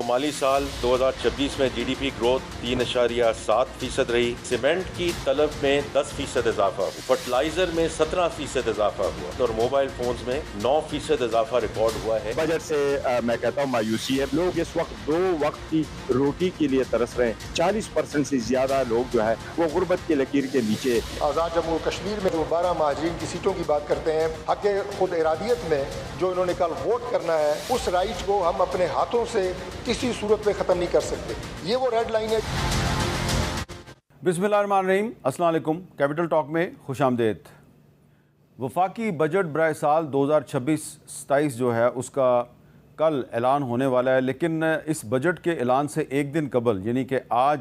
माली साल 2026 में GDP growth 3.7% रही। सीमेंट की तलब में 10% इजाफा हुआ, फर्टिलाइजर में 17% इजाफा हुआ और मोबाइल फोन्स में 9% इजाफा रिकॉर्ड हुआ है। बजट से मैं कहता हूँ मायूसी है। लोग इस वक्त 2 वक्त की रोटी के लिए तरस रहे हैं। 40% से ज्यादा लोग जो है वो गुर्बत की लकीर के नीचे। आज़ाद जम्मू कश्मीर में जो 12 महाजरीन की सीटों की बात करते हैं, हक खुद इरादियत में जो इन्होंने कल वोट करना है, उस राइट को हम अपने हाथों से किसी सूरत में ख़त्म नहीं कर सकते। ये वो रेड लाइन है। बिस्मिल्लाहिर्रहमानिर्रहीम, अस्सलाम वालेकुम। कैपिटल टॉक में खुशामदीद। वफाकी बजट बराए साल 2026-27 जो है उसका कल ऐलान होने वाला है, लेकिन इस बजट के ऐलान से एक दिन कबल यानी कि आज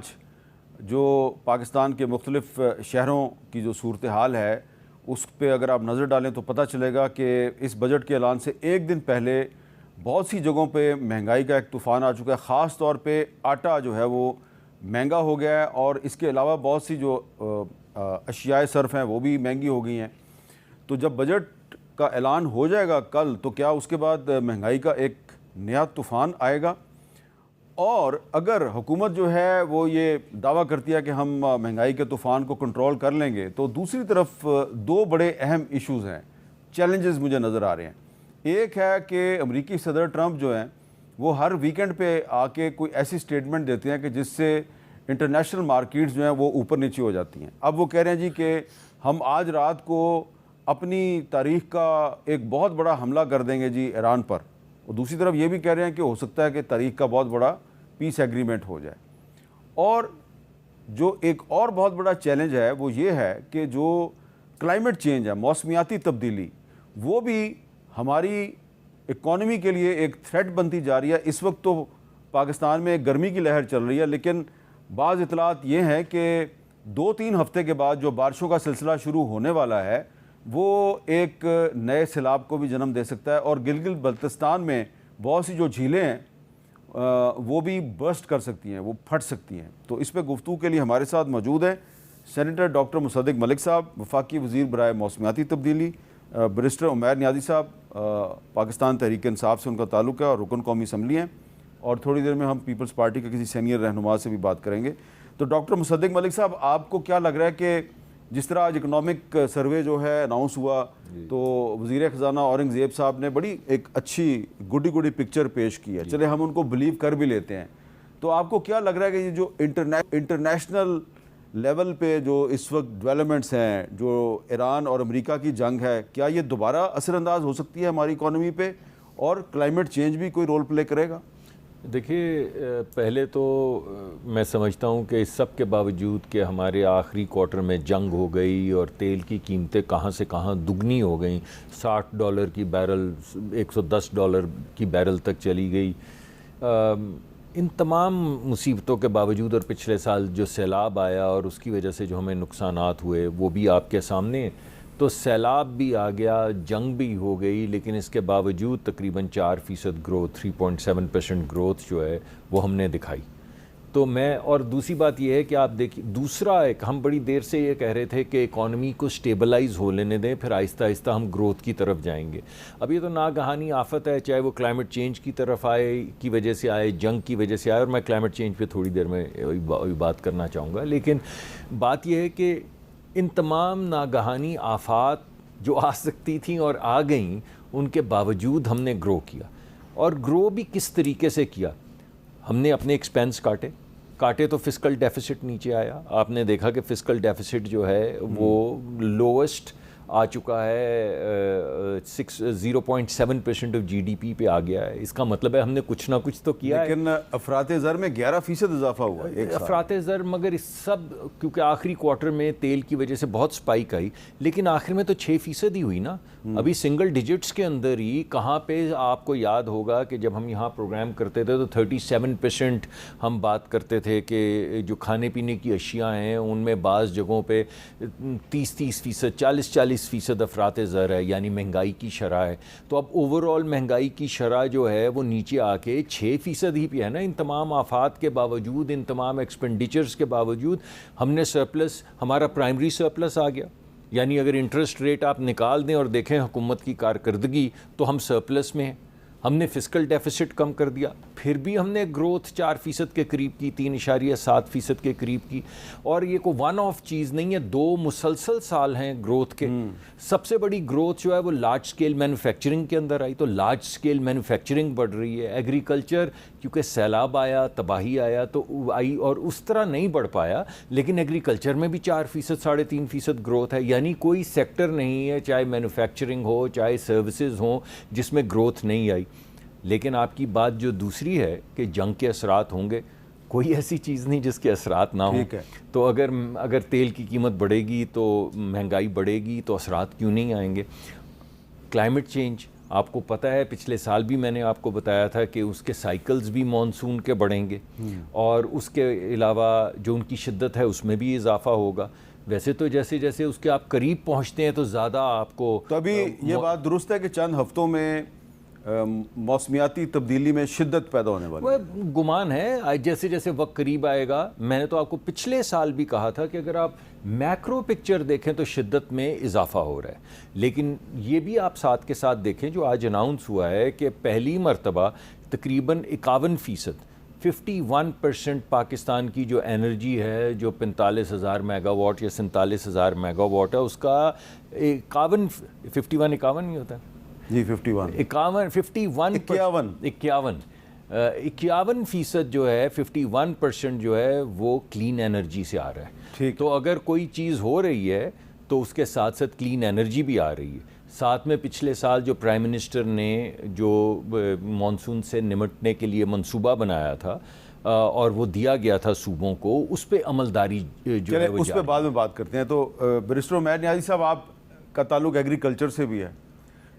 जो पाकिस्तान के मुख्तलिफ़ शहरों की जो सूरत हाल है उस पर अगर आप नज़र डालें तो पता चलेगा कि इस बजट के ऐलान से एक दिन पहले बहुत सी जगहों पे महंगाई का एक तूफ़ान आ चुका है। ख़ास तौर पे आटा जो है वो महंगा हो गया है और इसके अलावा बहुत सी जो अशियाए सर्फ हैं वो भी महंगी हो गई हैं। तो जब बजट का ऐलान हो जाएगा कल, तो क्या उसके बाद महंगाई का एक नया तूफ़ान आएगा? और अगर हुकूमत जो है वो ये दावा करती है कि हम महंगाई के तूफ़ान को कंट्रोल कर लेंगे, तो दूसरी तरफ 2 बड़े अहम इश्यूज़ हैं, चैलेंजेस मुझे नज़र आ रहे हैं। एक है कि अमेरिकी सदर ट्रंप जो हैं वो हर वीकेंड पे आके कोई ऐसी स्टेटमेंट देते हैं कि जिससे इंटरनेशनल मार्केट्स जो हैं वो ऊपर नीचे हो जाती हैं। अब वो कह रहे हैं जी कि हम आज रात को अपनी तारीख का एक बहुत बड़ा हमला कर देंगे जी ईरान पर, और दूसरी तरफ ये भी कह रहे हैं कि हो सकता है कि तारीख का बहुत बड़ा पीस एग्रीमेंट हो जाए। और जो एक और बहुत बड़ा चैलेंज है वो ये है कि जो क्लाइमेट चेंज है, मौसमियाती तब्दीली, वो भी हमारी इकॉनमी के लिए एक थ्रेट बनती जा रही है। इस वक्त तो पाकिस्तान में गर्मी की लहर चल रही है, लेकिन बाज़ इतलात ये हैं कि 2-3 हफ्ते के बाद जो बारिशों का सिलसिला शुरू होने वाला है वो एक नए सैलाब को भी जन्म दे सकता है और गिलगित बल्तिस्तान में बहुत सी जो झीलें हैं वो भी बर्स्ट कर सकती हैं, वो फट सकती हैं। तो इस पर गुफ्तगू के लिए हमारे साथ मौजूद हैं सेनेटर डॉक्टर मुसद्दिक मलिक साहब, वफाकी वज़ीर बराए मौसमियाती तब्दीली, बैरिस्टर उमैर नियाज़ी साहब, पाकिस्तान तहरीक इंसाफ से उनका ताल्लुक़ है और रुकन कौमी असम्बली हैं, और थोड़ी देर में हम पीपल्स पार्टी के किसी सीनियर रहनुमा से भी बात करेंगे। तो डॉक्टर मुसद्दिक मलिक साहब, आपको क्या लग रहा है कि जिस तरह आज इकनॉमिक सर्वे जो है अनाउंस हुआ, तो वज़ीर ख़जाना औरंगज़ेब साहब ने बड़ी एक अच्छी गुडी पिक्चर पेश की है, चले हम उनको बिलीव कर भी लेते हैं, तो आपको क्या लग रहा है कि ये जो इंटरनेशनल लेवल पे जो इस वक्त डेवलपमेंट्स हैं, जो ईरान और अमेरिका की जंग है, क्या ये दोबारा असरअंदाज हो सकती है हमारी इकॉनमी पे, और क्लाइमेट चेंज भी कोई रोल प्ले करेगा? देखिए, पहले तो मैं समझता हूँ कि इस सब के बावजूद कि हमारे आखिरी क्वार्टर में जंग हो गई और तेल की कीमतें कहाँ से कहाँ दुगनी हो गई, $60 की बैरल $110 की बैरल तक चली गई। इन तमाम मुसीबतों के बावजूद और पिछले साल जो सैलाब आया और उसकी वजह से जो हमें नुकसानात हुए वो भी आपके सामने, तो सैलाब भी आ गया, जंग भी हो गई, लेकिन इसके बावजूद तकरीबन 4% ग्रोथ, 3.7% ग्रोथ जो है वो हमने दिखाई। तो मैं, और दूसरी बात यह है कि आप देखिए, दूसरा एक, हम बड़ी देर से ये कह रहे थे कि इकॉनमी को स्टेबलाइज हो लेने दें, फिर आहिस्ता आहिस्ता हम ग्रोथ की तरफ जाएंगे। अब ये तो नागहानी आफत है, चाहे वो क्लाइमेट चेंज की तरफ आए की वजह से आए, जंग की वजह से आए, और मैं क्लाइमेट चेंज पे थोड़ी देर में बात करना चाहूँगा। लेकिन बात यह है कि इन तमाम नागहानी आफात जो आ सकती थी और आ गईं, उनके बावजूद हमने ग्रो किया, और ग्रो भी किस तरीके से किया। हमने अपने एक्सपेंस काटे तो फिस्कल डेफिसिट नीचे आया। आपने देखा कि फिस्कल डेफिसिट जो है वो लोवेस्ट आ चुका है, 0.7% ऑफ GDP पे आ गया है। इसका मतलब है हमने कुछ ना कुछ तो किया है। लेकिन अफराते ज़र में 11% इजाफा हुआ है, अफराते ज़र, मगर इस सब क्योंकि आखिरी क्वार्टर में तेल की वजह से बहुत स्पाइक आई, लेकिन आखिर में तो 6% ही हुई ना। अभी सिंगल डिजिट्स के अंदर ही, कहाँ पे आपको याद होगा कि जब हम यहाँ प्रोग्राम करते थे तो 37% हम बात करते थे कि जो खाने पीने की अशिया हैं उनमें बाज़ जगहों पे 30% 40% अफराते ज़र है, यानी महंगाई की शरह है। तो अब ओवरऑल महंगाई की शरह जो है वो नीचे आके 6% ही पे है ना। इन तमाम आफात के बावजूद, इन तमाम एक्सपेंडिचर्स के बावजूद हमने सरप्लस, हमारा प्राइमरी सरप्लस आ गया। यानी अगर इंटरेस्ट रेट आप निकाल दें और देखें हुकूमत की कारकर्दगी, तो हम सरप्लस में हैं। हमने फिस्कल डेफिसिट कम कर दिया, फिर भी हमने ग्रोथ 4% के करीब की, 3.7% के करीब की। और ये कोई वन ऑफ चीज़ नहीं है, 2 मुसलसल साल हैं ग्रोथ के। सबसे बड़ी ग्रोथ जो है वो लार्ज स्केल मैन्युफैक्चरिंग के अंदर आई, तो लार्ज स्केल मैन्युफैक्चरिंग बढ़ रही है। एग्रीकल्चर क्योंकि सैलाब आया, तबाही आया तो आई और उस तरह नहीं बढ़ पाया, लेकिन एग्रीकल्चर में भी 4%, 3.5% ग्रोथ है। यानी कोई सेक्टर नहीं है, चाहे मैन्युफैक्चरिंग हो चाहे सर्विसेज हो, जिसमें ग्रोथ नहीं आई। लेकिन आपकी बात जो दूसरी है कि जंग के असरात होंगे, कोई ऐसी चीज़ नहीं जिसके असरात ना हो। तो अगर तेल की कीमत बढ़ेगी तो महंगाई बढ़ेगी, तो असरात क्यों नहीं आएंगे। क्लाइमेट चेंज, आपको पता है पिछले साल भी मैंने आपको बताया था कि उसके साइकिल्स भी मानसून के बढ़ेंगे और उसके अलावा जो उनकी शिद्दत है उसमें भी इजाफा होगा। वैसे तो जैसे जैसे उसके आप करीब पहुंचते हैं तो ज़्यादा आपको, तो अभी ये बात दुरुस्त है कि चंद हफ्तों में मौसमियाती तब्दीली में शिद्दत पैदा होने वाली है। वह गुमान है जैसे जैसे वक्त करीब आएगा। मैंने तो आपको पिछले साल भी कहा था कि अगर आप मैक्रो पिक्चर देखें तो शिद्दत में इजाफा हो रहा है, लेकिन ये भी आप साथ के साथ देखें जो आज अनाउंस हुआ है कि पहली मरतबा तकरीबन 51%, 51% पाकिस्तान की जो एनर्जी है, जो 45,000 मेगावाट या 47,000 मेगावाट है, उसका 51 नहीं होता जी, 51% जो है, 51% जो है वो क्लीन एनर्जी से आ रहा है। ठीक, तो अगर कोई चीज़ हो रही है तो उसके साथ साथ क्लीन एनर्जी भी आ रही है। साथ में पिछले साल जो प्राइम मिनिस्टर ने जो मानसून से निमटने के लिए मंसूबा बनाया था और वो दिया गया था सूबों को, उस पर अमलदारी जो है वो उस पर बाद में बात करते हैं। तो बैरिस्टर उमैर नियाज़ी साहब, आपका ताल्लुक एग्रीकल्चर से भी है,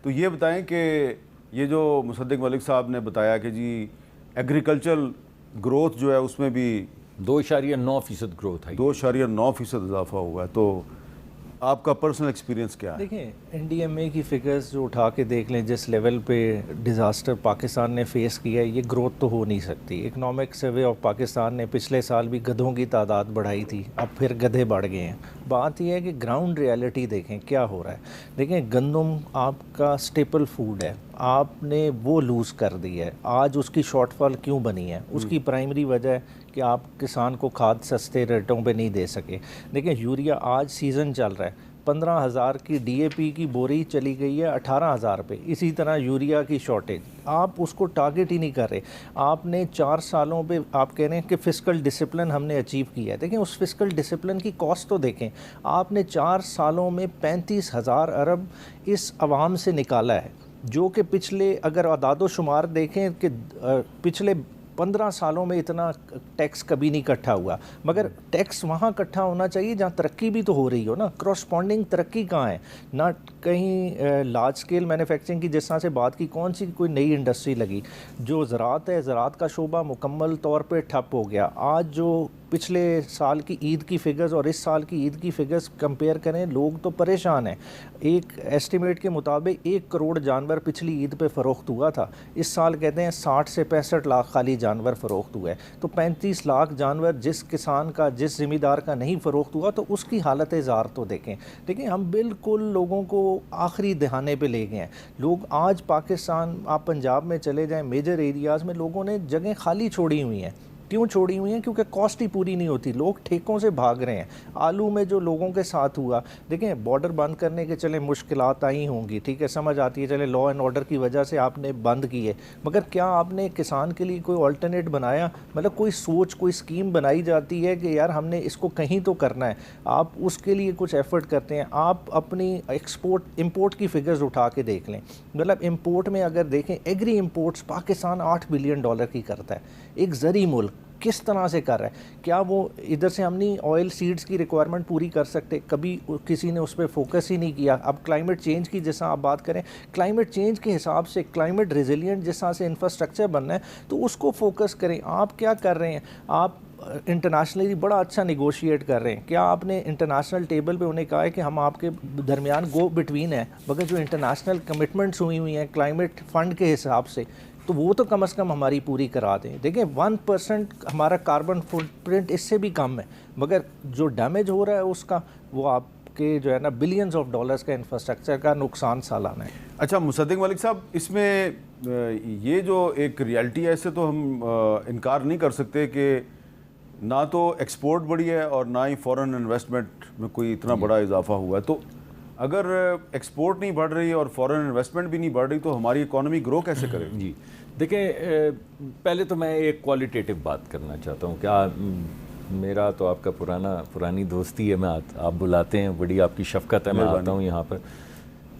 तो ये बताएं कि ये जो मुसद्दिक मलिक साहब ने बताया कि जी एग्रीकल्चर ग्रोथ जो है उसमें भी 2.9% ग्रोथ है, 2.9% इजाफा हुआ है, तो आपका पर्सनल एक्सपीरियंस क्या है? देखें, NDMA की फ़िगर्स जो उठा के देख लें, जिस लेवल पे डिज़ास्टर पाकिस्तान ने फ़ेस किया है, ये ग्रोथ तो हो नहीं सकती। इकनॉमिक सर्वे ऑफ पाकिस्तान ने पिछले साल भी गधों की तादाद बढ़ाई थी, अब फिर गधे बढ़ गए हैं। बात यह है कि ग्राउंड रियलिटी देखें क्या हो रहा है। देखें, गंदम आपका स्टेपल फूड है, आपने वो लूज़ कर दी है। आज उसकी शॉर्टफॉल क्यों बनी है? उसकी प्राइमरी वजह है कि आप किसान को खाद सस्ते रेटों पे नहीं दे सके। देखिए, यूरिया आज सीज़न चल रहा है, 15,000 की DAP की बोरी चली गई है 18,000 पे। इसी तरह यूरिया की शॉर्टेज, आप उसको टारगेट ही नहीं कर रहे। आपने 4 सालों पे आप कह रहे हैं कि फ़िस्कल डिसिप्लिन हमने अचीव किया है। देखें, उस फ़िस्कल डिसिप्लिन की कॉस्ट तो देखें। आपने 4 सालों में 35,000 अरब इस अवाम से निकाला है, जो कि पिछले अगर अदादो शुमार देखें कि पिछले 15 सालों में इतना टैक्स कभी नहीं इकट्ठा हुआ। मगर टैक्स वहाँ इकट्ठा होना चाहिए जहाँ तरक्की भी तो हो रही हो ना। क्रॉसपॉन्डिंग तरक्की कहाँ है? ना कहीं लार्ज स्केल मैन्युफैक्चरिंग की जिस तरह से बात की, कौन सी कोई नई इंडस्ट्री लगी? जो ज़राअत है, ज़राअत का शोबा मुकम्मल तौर पे ठप हो गया। आज जो पिछले साल की ईद की फ़िगर्स और इस साल की ईद की फ़िगर्स कंपेयर करें, लोग तो परेशान हैं। एक एस्टिमेट के मुताबिक 1 करोड़ जानवर पिछली ईद पे फ़रोख्त हुआ था। इस साल कहते हैं 60 से 65 लाख खाली जानवर फ़रोख्त हुआ है। तो 35 लाख जानवर जिस किसान का, जिस ज़मींदार का नहीं फ़रोख्त हुआ, तो उसकी हालत ज़ार तो देखें। देखिए, हम बिल्कुल लोगों को आखिरी दहाने पे ले गए हैं। लोग आज पाकिस्तान, आप पंजाब में चले जाएँ, मेजर एरियाज़ में लोगों ने जगह खाली छोड़ी हुई हैं। क्यों छोड़ी हुई हैं? क्योंकि कॉस्ट ही पूरी नहीं होती, लोग ठेकों से भाग रहे हैं। आलू में जो लोगों के साथ हुआ, देखें, बॉर्डर बंद करने के चले मुश्किलात आई होंगी, ठीक है, समझ आती है, चले लॉ एंड ऑर्डर की वजह से आपने बंद किए, मगर क्या आपने किसान के लिए कोई ऑल्टरनेट बनाया? मतलब कोई सोच, कोई स्कीम बनाई जाती है कि यार हमने इसको कहीं तो करना है, आप उसके लिए कुछ एफर्ट करते हैं। आप अपनी एक्सपोर्ट इंपोर्ट की फ़िगर्स उठा के देख लें। मतलब इंपोर्ट में अगर देखें, एग्री इंपोर्ट्स पाकिस्तान $8 बिलियन की करता है। एक ज़री मुल्क किस तरह से कर रहा है? क्या वो इधर से हम नहीं ऑयल सीड्स की रिक्वायरमेंट पूरी कर सकते? कभी किसी ने उस पर फोकस ही नहीं किया। अब क्लाइमेट चेंज की जैसा आप बात करें, क्लाइमेट चेंज के हिसाब से क्लाइमेट रेजिलिएंट जिस तरह से इंफ्रास्ट्रक्चर बनना है, तो उसको फोकस करें। आप क्या कर रहे हैं? आप इंटरनेशनली बड़ा अच्छा निगोशिएट कर रहे हैं। क्या आपने इंटरनेशनल टेबल पे उन्हें कहा है कि हम आपके दरमियान गो बिटवीन है? मगर जो इंटरनेशनल कमिटमेंट्स हुई हैं क्लाइमेट फ़ंड के हिसाब से, तो वो तो कम से कम हमारी पूरी करा दें। देखें, 1% हमारा कार्बन फुटप्रिंट इससे भी कम है, मगर जो डैमेज हो रहा है उसका, वो आप के जो है ना बिलियंस ऑफ डॉलर्स का इंफ्रास्ट्रक्चर का नुकसान सालाना है। अच्छा मुसद्दिक मलिक साहब, इसमें ये जो एक रियलिटी है इससे तो हम इनकार नहीं कर सकते कि ना तो एक्सपोर्ट बढ़ी है और ना ही फॉरेन इन्वेस्टमेंट में कोई इतना बड़ा इजाफा हुआ है। तो अगर एक्सपोर्ट नहीं बढ़ रही और फॉरेन इन्वेस्टमेंट भी नहीं बढ़ रही तो हमारी इकोनॉमी ग्रो कैसे करेगी? जी देखिए, पहले तो मैं एक क्वालिटेटिव बात करना चाहता हूँ। क्या मेरा तो आपका पुरानी दोस्ती है, मैं आप बुलाते हैं, बड़ी आपकी शफ़क़त है, मैं आता हूँ यहाँ पर।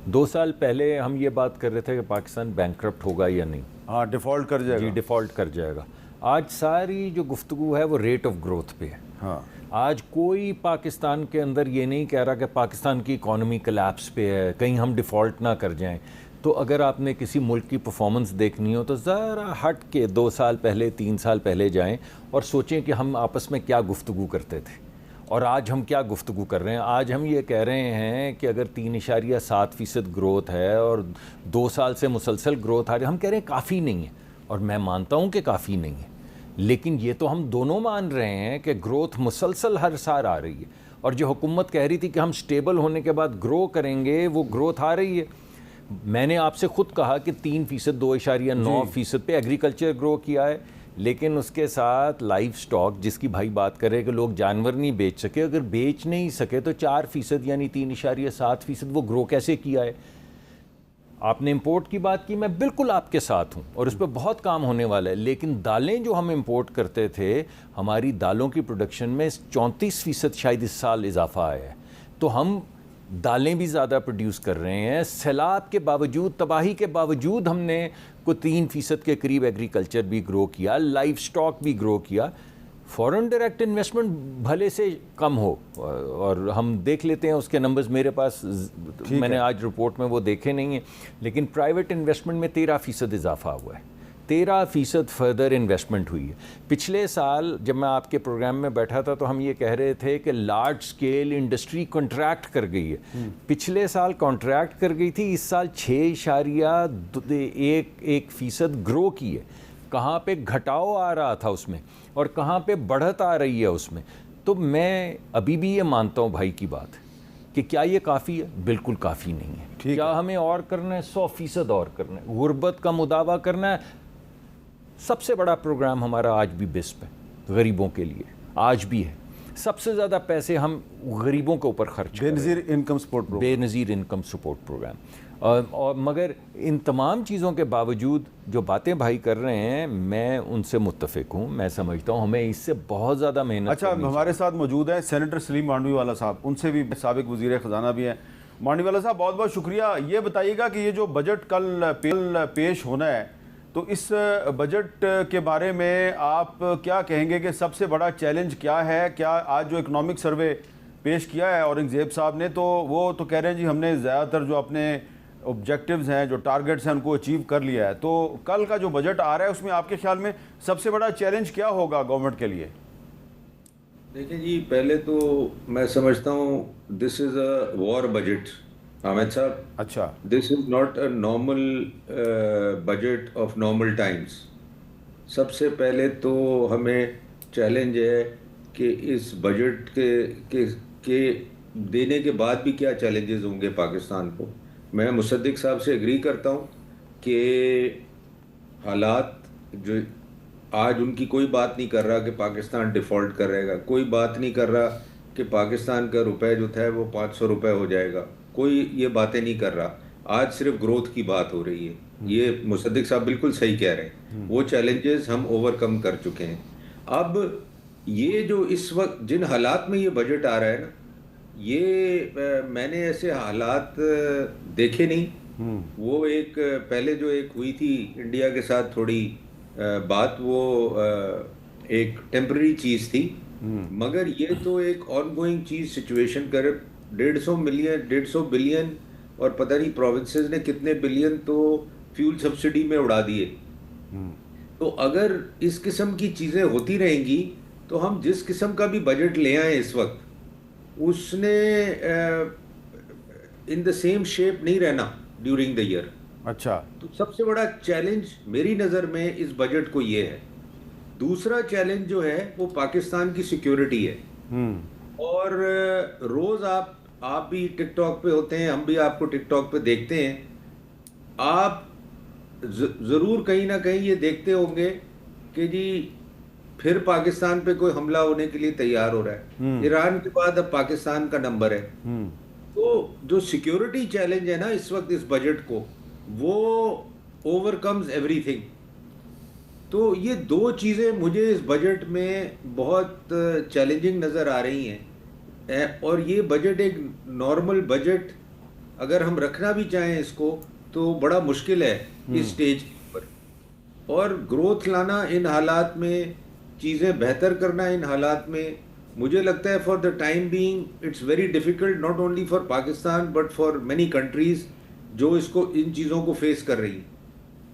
2 साल पहले हम ये बात कर रहे थे कि पाकिस्तान बैंकरप्ट होगा या नहीं। हाँ, डिफ़ॉल्ट कर जाएगा। जी, डिफ़ॉल्ट कर जाएगा। आज सारी जो गुफ्तगू है वो रेट ऑफ ग्रोथ पे है। हाँ, आज कोई पाकिस्तान के अंदर ये नहीं कह रहा कि पाकिस्तान की इकॉनमी कोलैप्स पे है, कहीं हम डिफ़ॉल्ट ना कर जाएं। तो अगर आपने किसी मुल्क की परफॉर्मेंस देखनी हो तो ज़रा हट के 2 साल पहले 3 साल पहले जाएं और सोचें कि हम आपस में क्या गुफ्तगू करते थे और आज हम क्या गुफ्तगू कर रहे हैं। आज हम ये कह रहे हैं कि अगर 3.7% ग्रोथ है और 2 साल से मुसलसल ग्रोथ आ रही है, हम कह रहे हैं काफ़ी नहीं है, और मैं मानता हूँ कि काफ़ी नहीं है, लेकिन ये तो हम दोनों मान रहे हैं कि ग्रोथ मुसलसल हर साल आ रही है। और जो हुकूमत कह रही थी कि हम स्टेबल होने के बाद ग्रो करेंगे, वो ग्रोथ आ रही है। मैंने आपसे ख़ुद कहा कि 3%, 2.9% पे एग्रीकल्चर ग्रो किया है, लेकिन उसके साथ लाइफ स्टॉक जिसकी भाई बात करें कि लोग जानवर नहीं बेच सके, अगर बेच नहीं सके तो 4% यानी 3.7% वो ग्रो कैसे किया है। आपने इंपोर्ट की बात की, मैं बिल्कुल आपके साथ हूँ और उस पर बहुत काम होने वाला है, लेकिन दालें जो हम इंपोर्ट करते थे, हमारी दालों की प्रोडक्शन में 34% शायद इस साल इजाफा आया है। तो हम दालें भी ज़्यादा प्रोड्यूस कर रहे हैं। सैलाब के बावजूद, तबाही के बावजूद हमने को 3% के करीब एग्रीकल्चर भी ग्रो किया, लाइफ स्टॉक भी ग्रो किया। फॉरेन डायरेक्ट इन्वेस्टमेंट भले से कम हो, और हम देख लेते हैं उसके नंबर्स मेरे पास, मैंने आज रिपोर्ट में वो देखे नहीं हैं, लेकिन प्राइवेट इन्वेस्टमेंट में 13% इजाफा हुआ है। 13% फर्दर इन्वेस्टमेंट हुई है। पिछले साल जब मैं आपके प्रोग्राम में बैठा था तो हम ये कह रहे थे कि लार्ज स्केल इंडस्ट्री कॉन्ट्रैक्ट कर गई है। पिछले साल कॉन्ट्रैक्ट कर गई थी, इस साल 6.1% ग्रो की है। कहाँ पे घटाव आ रहा था उसमें और कहाँ पे बढ़त आ रही है उसमें। तो मैं अभी भी ये मानता हूँ भाई की बात कि क्या ये काफ़ी है? बिल्कुल काफ़ी नहीं है। क्या हमें और करना है? 100% और करना है। गुर्बत का मुदावा करना है। सबसे बड़ा प्रोग्राम हमारा आज भी बिस्प है, गरीबों के लिए आज भी है। सबसे ज़्यादा पैसे हम गरीबों के ऊपर खर्च Benazir income support programme, Benazir income support programme. और मगर इन तमाम चीज़ों के बावजूद जो बातें भाई कर रहे हैं, मैं उनसे मुत्तफ़िक हूँ। मैं समझता हूँ हमें इससे बहुत ज़्यादा मेहनत। अच्छा, हमारे साथ मौजूद है सेनेटर सलीम मांडवीवाला साहब, उनसे भी साबिक वज़ीर ख़जाना भी हैं। मांडवीवाला साहब, बहुत बहुत शुक्रिया। ये बताइएगा कि ये जो बजट कल पेश होना है, तो इस बजट के बारे में आप क्या कहेंगे कि सबसे बड़ा चैलेंज क्या है? क्या आज जो इकनॉमिक सर्वे पेश किया है औरंगज़ेब साहब ने, तो वो तो कह रहे हैं जी हमने ज़्यादातर जो अपने ऑब्जेक्टिव्स हैं, जो टारगेट्स हैं, उनको अचीव कर लिया है। तो कल का जो बजट आ रहा है उसमें आपके ख्याल में सबसे बड़ा चैलेंज क्या होगा गवर्नमेंट के लिए? देखिए जी, पहले तो मैं समझता हूँ this is a war budget Hamid साहब। अच्छा, this is not a normal budget of normal times. सबसे पहले तो हमें चैलेंज है कि इस बजट के देने के बाद भी क्या चैलेंजेस होंगे पाकिस्तान को। मैं मुसद्दिक साहब से एग्री करता हूँ कि हालात जो आज, उनकी कोई बात नहीं कर रहा कि पाकिस्तान डिफ़ॉल्ट करेगा, कोई बात नहीं कर रहा कि पाकिस्तान का रुपए जो था वो 500 रुपये हो जाएगा, कोई ये बातें नहीं कर रहा। आज सिर्फ ग्रोथ की बात हो रही है। ये मुसद्दिक साहब बिल्कुल सही कह रहे हैं। वो चैलेंजेस हम ओवरकम कर चुके हैं। अब ये जो इस वक्त जिन हालात में ये बजट आ रहा है ना, ये मैंने ऐसे हालात देखे नहीं। वो एक पहले जो एक हुई थी इंडिया के साथ थोड़ी बात, वो एक टेम्पररी चीज़ थी, मगर ये तो एक ऑनगोइंग चीज़, सिचुएशन कर 150 बिलियन और पता नहीं प्रोविंसेस ने कितने बिलियन तो फ्यूल सब्सिडी में उड़ा दिए। तो अगर इस किस्म की चीज़ें होती रहेंगी तो हम जिस किस्म का भी बजट ले आए इस वक्त, उसने इन द सेम शेप नहीं रहना ड्यूरिंग द ईयर। अच्छा, तो सबसे बड़ा चैलेंज मेरी नज़र में इस बजट को ये है। दूसरा चैलेंज जो है वो पाकिस्तान की सिक्योरिटी है। और रोज़ आप आप भी टिकटॉक पे होते हैं, हम भी आपको टिकटॉक पे देखते हैं, आप ज़रूर कहीं ना कहीं ये देखते होंगे कि जी फिर पाकिस्तान पे कोई हमला होने के लिए तैयार हो रहा है। ईरान के बाद अब पाकिस्तान का नंबर है। तो जो सिक्योरिटी चैलेंज है ना इस वक्त इस बजट को, वो ओवरकम्स एवरीथिंग। तो ये दो चीज़ें मुझे इस बजट में बहुत चैलेंजिंग नज़र आ रही हैं। और ये बजट एक नॉर्मल बजट अगर हम रखना भी चाहें इसको तो बड़ा मुश्किल है इस स्टेज पर। और ग्रोथ लाना इन हालात में, चीज़ें बेहतर करना इन हालात में, मुझे लगता है for the time being it's very difficult, not only for Pakistan but for many countries जो इसको इन चीज़ों को फेस कर रही हैं।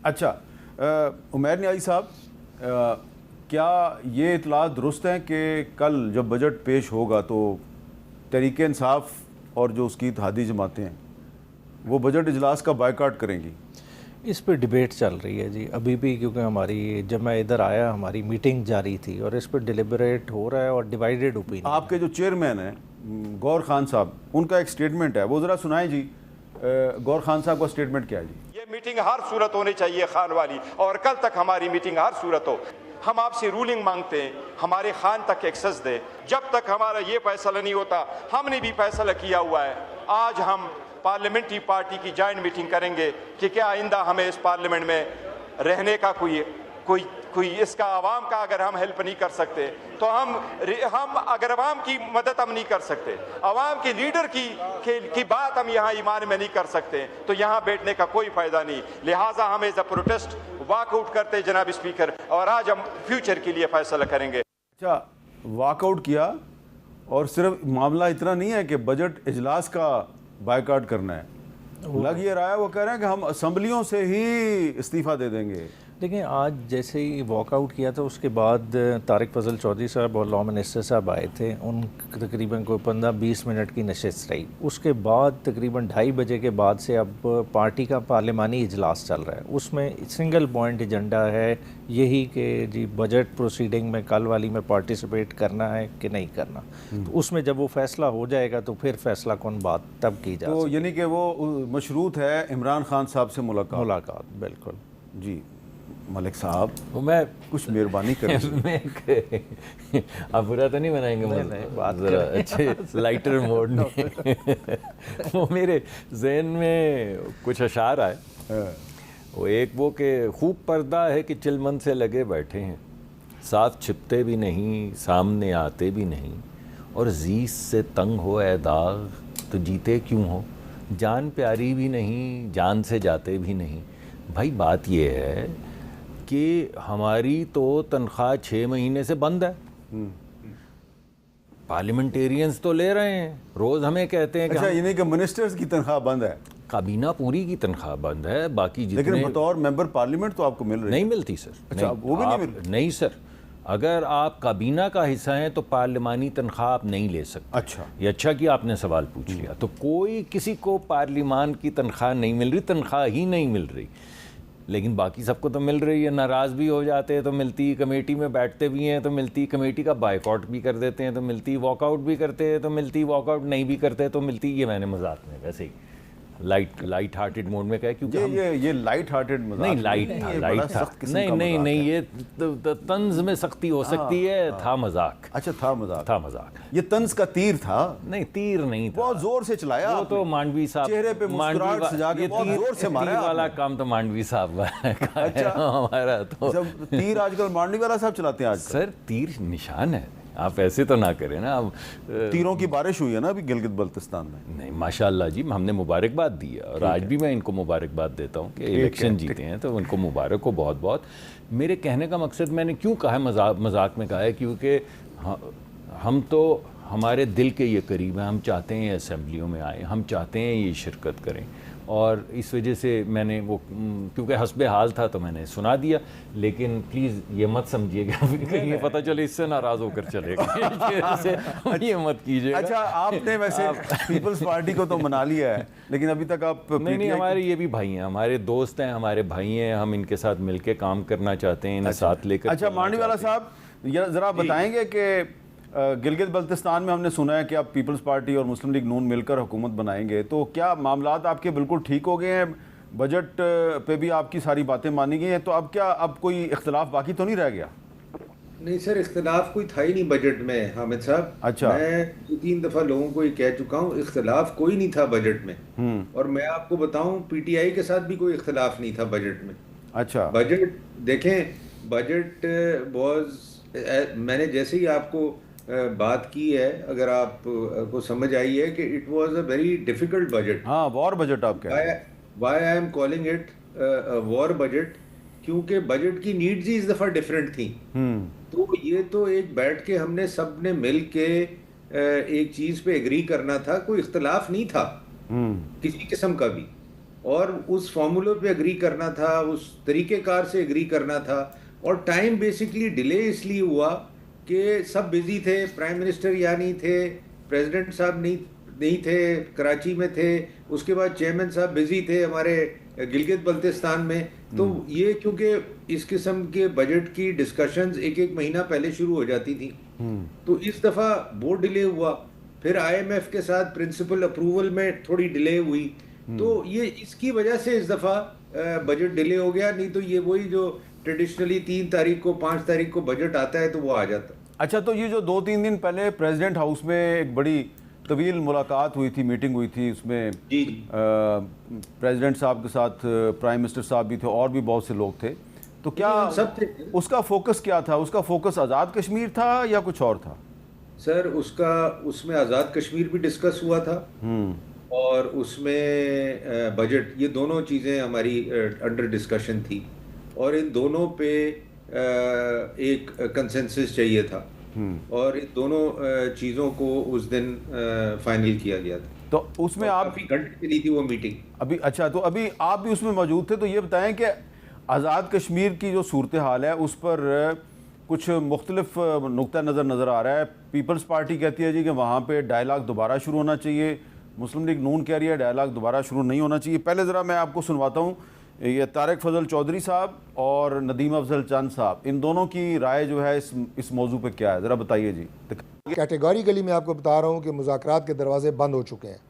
अच्छा, उमैर न्याजी साहब, क्या ये इतला दुरुस्त है कि कल जब बजट पेश होगा तो तहरीक इंसाफ और जो उसकी इत्तेहादी जमातें हैं वो बजट इजलास का बायकॉट करेंगी? इस पे डिबेट चल रही है जी अभी भी, क्योंकि हमारी, जब मैं इधर आया हमारी मीटिंग जारी थी और इस पर डिलिबरेट हो रहा है और डिवाइडेड ओपिनियन। आपके जो चेयरमैन हैं गौर खान साहब, उनका एक स्टेटमेंट है, वो ज़रा सुनाएं जी। गौर खान साहब का स्टेटमेंट क्या है जी? ये मीटिंग हर सूरत होनी चाहिए खान वाली, और कल तक हमारी मीटिंग हर सूरत हो। हम आपसे रूलिंग मांगते हैं, हमारे खान तक एक्सेस दे। जब तक हमारा ये फैसला नहीं होता, हमने भी फैसला किया हुआ है, आज हम पार्लियामेंट्री पार्टी की जॉइंट मीटिंग करेंगे कि क्या आइंदा हमें इस पार्लियामेंट में रहने का कोई इसका आवाम का अगर हम हेल्प नहीं कर सकते तो हम अगर आवाम की मदद हम नहीं कर सकते, आवाम के लीडर की बात हम यहाँ ईमान में नहीं कर सकते, तो यहाँ बैठने का कोई फ़ायदा नहीं। लिहाजा हम एज अ प्रोटेस्ट वॉकआउट करते जनाब स्पीकर, और आज हम फ्यूचर के लिए फैसला करेंगे। अच्छा, वॉकआउट किया, और सिर्फ मामला इतना नहीं है कि बजट इजलास का बायकॉट करना है, लग ये रहा है वो कह रहे हैं कि हम असम्बलियों से ही इस्तीफ़ा दे देंगे। देखिए, आज जैसे ही वॉकआउट किया था उसके बाद तारिक फजल चौधरी साहब और लॉ मिनिस्टर साहब आए थे, उन तकरीबन कोई 15-20 मिनट की नशिस्त रही। उसके बाद तकरीबन 2:30 बजे के बाद से अब पार्टी का पार्लिमानी इजलास चल रहा है। उसमें सिंगल पॉइंट एजेंडा है यही कि जी बजट प्रोसीडिंग में कल वाली में पार्टिसिपेट करना है कि नहीं करना। तो उसमें जब वो फैसला हो जाएगा तो फिर फैसला कौन बात तब की जा तो यानी कि वो मशरूत है इमरान खान साहब से मुलाकात। बिल्कुल जी। मलिक साहब, मैं कुछ मेहरबानी करें। आप बुरा तो नहीं बनाएंगे? बात ज़रा अच्छे लाइटर मोड में वो मेरे जहन में कुछ अशार आए। वो एक वो कि खूब पर्दा है कि चिलमन से लगे बैठे हैं, साथ छिपते भी नहीं सामने आते भी नहीं, और जीस से तंग हो ए दाग तो जीते क्यों हो, जान प्यारी भी नहीं जान से जाते भी नहीं। भाई बात ये है कि हमारी तो तनख्वाह 6 महीने से बंद है, पार्लियामेंटेरियंस तो ले रहे हैं, रोज़ हमें कहते हैं कि अच्छा, यानी कि मिनिस्टर्स की तनख्वाह बंद है, काबीना पूरी की तनख्वाह बंद है, बाकी जितने, लेकिन बतौर मेंबर पार्लियामेंट तो आपको मिल रही नहीं मिलती सर। अच्छा, वो भी नहीं मिल रही? नहीं सर, अगर आप काबीना का हिस्सा हैं तो पार्लिमानी तनख्वाह आप नहीं ले सकते। अच्छा, ये अच्छा कि आपने सवाल पूछ लिया। तो कोई किसी को पार्लिमान की तनख्वाह नहीं मिल रही, तनख्वाह ही नहीं मिल रही, लेकिन बाकी सबको तो मिल रही है। नाराज़ भी हो जाते हैं तो मिलती, कमेटी में बैठते भी हैं तो मिलती, कमेटी का बायकॉट भी कर देते हैं तो मिलती, वॉकआउट भी करते हैं तो मिलती, वॉकआउट नहीं भी करते तो मिलती। ये मैंने मजाक में वैसे ही लाइट हार्टेड मोड में कहा, क्योंकि ये लाइट हार्टेड मजाक नहीं, लाइट था नहीं, ये तंज में सख्ती हो सकती है। था मजाक। अच्छा, था मजाक। ये तंज का तीर था? नहीं, तीर नहीं था, बहुत जोर से चलाया वो तो मांडवी साहब चेहरे पे मुस्कुराहट सजा के बहुत जोर से मारा वाला काम तो मांडवी साहब का। अच्छा, हमारा तो तीर आजकल मांडवी वाला साहब चलाते हैं। आज सर तीर निशान है, आप ऐसे तो ना करें ना। अब तीरों की बारिश हुई है ना अभी गिलगित बल्तिस्तान में। नहीं, माशाल्लाह जी, हमने मुबारकबाद दी है और आज भी मैं इनको मुबारक देता हूँ कि इलेक्शन जीते हैं तो उनको मुबारक हो बहुत बहुत। मेरे कहने का मकसद मैंने क्यों कहा है, मजाक में कहा है, क्योंकि हम तो हमारे दिल के ये करीब हैं, हम चाहते हैं असेंबलियों में आए, हम चाहते हैं ये शिरकत करें, और इस वजह से मैंने वो, क्योंकि हस्बे हाल था तो मैंने सुना दिया। लेकिन प्लीज़ ये मत समझिएगा कहीं ये पता चले इससे नाराज़ होकर चलेगा, ये मत कीजिएगा। अच्छा, आपने वैसे पीपल्स पार्टी को तो मना लिया है, लेकिन अभी तक आप नहीं, हमारे ये भी भाई हैं, हमारे दोस्त हैं, हमारे भाई हैं, हम इनके साथ मिलकर काम करना चाहते हैं, इन्हें साथ लेकर। अच्छा, मांडवी वाला साहब, ज़रा बताएंगे कि गिलगित बल्तिस्तान में हमने सुना है कि अब पीपल्स पार्टी और मुस्लिम लीग नून मिलकर हुकूमत बनाएंगे, तो क्या मामलात आपके बिल्कुल ठीक हो गए हैं? बजट पे भी आपकी सारी बातें मानी गई हैं, तो अब क्या अब कोई इख्तलाफ बाकी तो नहीं रह गया? नहीं सर, इख्तलाफ कोई था ही नहीं बजट में हामिद साहब। अच्छा। मैं 2-3 दफ़ा लोगों को ये कह चुका हूँ, इख्तलाफ कोई नहीं था बजट में। और मैं आपको बताऊं, पीटीआई के साथ भी कोई इख्तलाफ नहीं था बजट में। अच्छा। बजट देखें, बजट मैंने जैसे ही आपको बात की है, अगर आप को समझ आई है कि it was a very difficult budget. हाँ, वॉर बजट आप कह रहे हैं। Why I am calling it war budget, क्योंकि बजट की नीड्स ही इस दफ़ा डिफरेंट थी। तो ये तो एक बैठ के हमने सब ने मिल के एक चीज़ पे एग्री करना था, कोई इख्तलाफ नहीं था किसी किस्म का भी, और उस फॉर्मूले पे एग्री करना था, उस तरीक़ेकार से एग्री करना था। और टाइम बेसिकली डिले इसलिए हुआ कि सब बिजी थे, प्राइम मिनिस्टर यहाँ नहीं थे, प्रेसिडेंट साहब नहीं थे, कराची में थे, उसके बाद चेयरमैन साहब बिजी थे हमारे गिलगित बल्तिस्तान में। तो ये क्योंकि इस किस्म के बजट की डिस्कशंस एक महीना पहले शुरू हो जाती थी, तो इस दफ़ा बहुत डिले हुआ। फिर IMF के साथ प्रिंसिपल अप्रूवल में थोड़ी डिले हुई, तो ये इसकी वजह से इस दफ़ा बजट डिले हो गया। नहीं तो ये वही जो ट्रेडिशनली 3 तारीख को 5 तारीख को बजट आता है तो वो आ जाता। अच्छा, तो ये जो 2-3 दिन पहले प्रेसिडेंट हाउस में एक बड़ी तवील मुलाकात हुई थी, मीटिंग हुई थी, उसमें प्रेसिडेंट साहब के साथ प्राइम मिनिस्टर साहब भी थे और भी बहुत से लोग थे, तो क्या सब थे। उसका फोकस क्या था? उसका फोकस आज़ाद कश्मीर था या कुछ और था? सर उसमें आज़ाद कश्मीर भी डिस्कस हुआ था और उसमें बजट, ये दोनों चीज़ें हमारी अंडर डिस्कशन थी, और इन दोनों पे एक कंसेंसस चाहिए था, और इन दोनों चीज़ों को उस दिन फाइनल किया गया था। तो उसमें आप काफ़ी घंटे चली थी वो मीटिंग अभी। अच्छा, तो अभी आप भी उसमें मौजूद थे, तो ये बताएं कि आज़ाद कश्मीर की जो सूरत हाल है उस पर कुछ मुख्तलिफ नुक्ता नज़र आ रहा है। पीपल्स पार्टी कहती है जी कि वहाँ पे डायलॉग दोबारा शुरू होना चाहिए, मुस्लिम लीग नून कह रही है डायलॉग दोबारा शुरू नहीं होना चाहिए। पहले ज़रा मैं आपको सुनवाता हूँ, ये तारिक फजल चौधरी साहब और नदीम अफजल चंद साहब, इन दोनों की राय जो है इस मौजू पे क्या है, ज़रा बताइए जी। कैटेगोरिकली मैं आपको बता रहा हूँ कि मुज़ाकरात के दरवाजे बंद हो चुके हैं।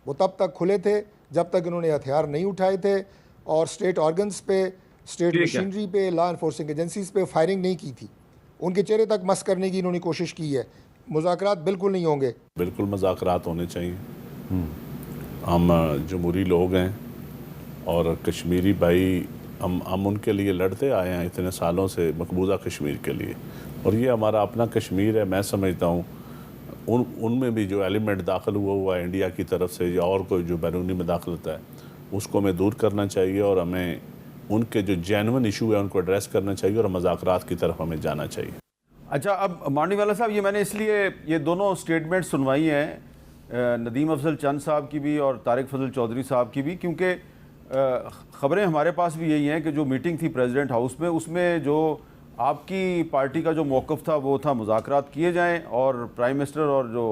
वो तब तक खुले थे जब तक इन्होंने हथियार नहीं उठाए थे और स्टेट ऑर्गन्स पे, स्टेट मशीनरी पे, लॉ इन्फोर्सिंग एजेंसीज पे फायरिंग नहीं की थी। उनके चेहरे तक मस करने की इन्होंने कोशिश की है। मुज़ाकरात बिल्कुल नहीं होंगे। बिल्कुल मुज़ाकरात होने चाहिए। हम जमहूरी लोग हैं और कश्मीरी भाई हम उनके लिए लड़ते आए हैं इतने सालों से, मकबूजा कश्मीर के लिए, और ये हमारा अपना कश्मीर है। मैं समझता हूँ उनमें भी जो एलिमेंट दाखिल हुआ है इंडिया की तरफ से या और कोई जो बैरूनी मदाखलत है उसको हमें दूर करना चाहिए, और हमें उनके जो जेन्युइन इशू है उनको एड्रेस करना चाहिए, और मज़ाकरात की तरफ हमें जाना चाहिए। अच्छा, अब मांडी वाला साहब, ये मैंने इसलिए ये दोनों स्टेटमेंट सुनवाई हैं, नदीम अफजल चंद साहब की भी और तारिक फजल चौधरी साहब की भी, क्योंकि ख़बरें हमारे पास भी यही हैं कि जो मीटिंग थी प्रेसिडेंट हाउस में, उसमें जो आपकी पार्टी का जो मौक़िफ़ था वो था मुज़ाकरात किए जाएं, और प्राइम मिनिस्टर और जो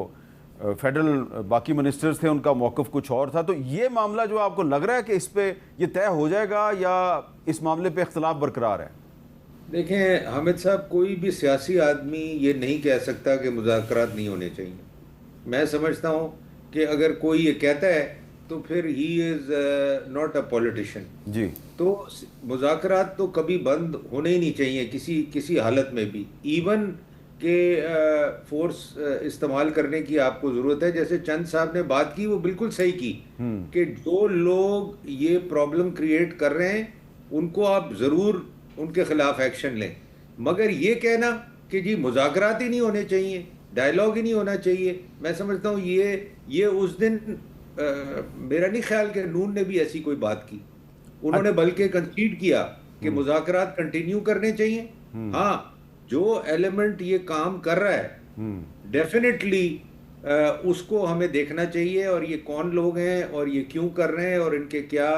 फेडरल बाकी मिनिस्टर्स थे उनका मौक़िफ़ कुछ और था। तो ये मामला जो आपको लग रहा है कि इस पे ये तय हो जाएगा या इस मामले पे इख्तलाफ बरकरार है? देखें हामिद साहब, कोई भी सियासी आदमी ये नहीं कह सकता कि मुज़ाकरात नहीं होने चाहिए। मैं समझता हूँ कि अगर कोई ये कहता है तो फिर he is not a politician जी। तो मुज़ाकरात तो कभी बंद होने ही नहीं चाहिए किसी हालत में भी। इवन के फोर्स इस्तेमाल करने की आपको ज़रूरत है। जैसे चंद साहब ने बात की, वो बिल्कुल सही की कि जो लोग ये प्रॉब्लम क्रिएट कर रहे हैं उनको आप ज़रूर उनके खिलाफ एक्शन लें, मगर ये कहना कि जी मुज़ाकरात ही नहीं होने चाहिए, डायलॉग ही नहीं होना चाहिए, मैं समझता हूँ ये उस दिन मेरा नहीं ख्याल कि नून ने भी ऐसी कोई बात की। उन्होंने बल्कि कंसीड किया कि मुज़ाकरात कंटिन्यू करने चाहिए। हाँ, जो एलिमेंट ये काम कर रहा है डेफिनेटली उसको हमें देखना चाहिए, और ये कौन लोग हैं और ये क्यों कर रहे हैं और इनके क्या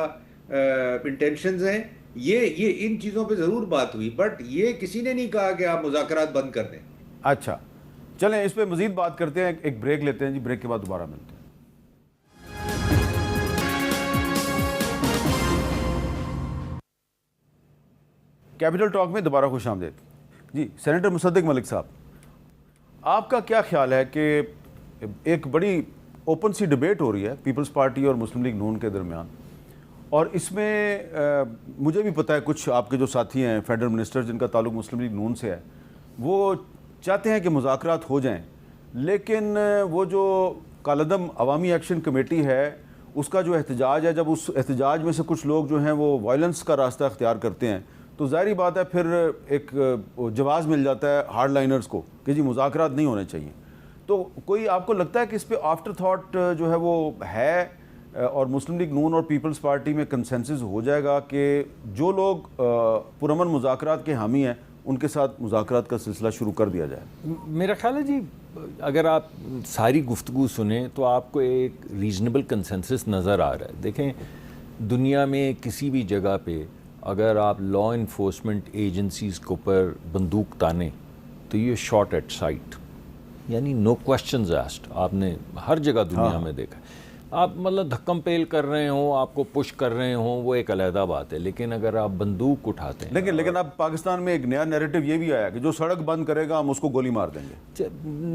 इंटेंशंस हैं, ये इन चीज़ों पे ज़रूर बात हुई, बट ये किसी ने नहीं कहा कि आप मुज़ाकरात बंद कर दें। अच्छा, चलें इस पे मज़ीद बात करते हैं, एक ब्रेक लेते हैं जी, ब्रेक के बाद दोबारा मिलते हैं। कैपिटल टॉक में दोबारा खुश आमदीद जी। सेनेटर मुसद्दिक मलिक साहब, आपका क्या ख्याल है कि एक बड़ी ओपन सी डिबेट हो रही है पीपल्स पार्टी और मुस्लिम लीग नून के दरमियान, और इसमें मुझे भी पता है कुछ आपके जो साथी हैं फेडरल मिनिस्टर जिनका ताल्लुक मुस्लिम लीग नून से है, वो चाहते हैं कि मुज़ाकरात हो जाएं, लेकिन वो जो कालदम अवामी एक्शन कमेटी है उसका जो एहतजाज है, जब उस एहतजाज में से कुछ लोग जो हैं वो वायलेंस का रास्ता अख्तियार करते हैं, तो ज़ाहिर बात है फिर एक जवाज़ मिल जाता है हार्ड लाइनर्स को कि जी मुज़ाकरात नहीं होने चाहिए। तो कोई आपको लगता है कि इस पर आफ्टर थाट जो है वो है और मुस्लिम लीग नून और पीपल्स पार्टी में कंसेंसस हो जाएगा कि जो लोग पुरअमन मुज़ाकरात के हामी हैं उनके साथ मुज़ाकरात का सिलसिला शुरू कर दिया जाए? मेरा ख्याल है जी, अगर आप सारी गुफ्तगू सुने तो आपको एक रीज़नेबल कंसेंसस नज़र आ रहा है। देखें, दुनिया में किसी भी जगह पे अगर आप लॉ इन्फोर्समेंट एजेंसीज़ के ऊपर बंदूक ताने तो ये शॉट एट साइट, यानी नो क्वेश्चंस आस्क्ड। आपने हर जगह दुनिया में देखा। आप मतलब धक्कम पेल कर रहे हो, आपको पुश कर रहे हो, वो एक अलहदा बात है, लेकिन अगर आप बंदूक उठाते हैं, लेकिन अब पाकिस्तान में एक नया नैरेटिव ये भी आया कि जो सड़क बंद करेगा हम उसको गोली मार देंगे।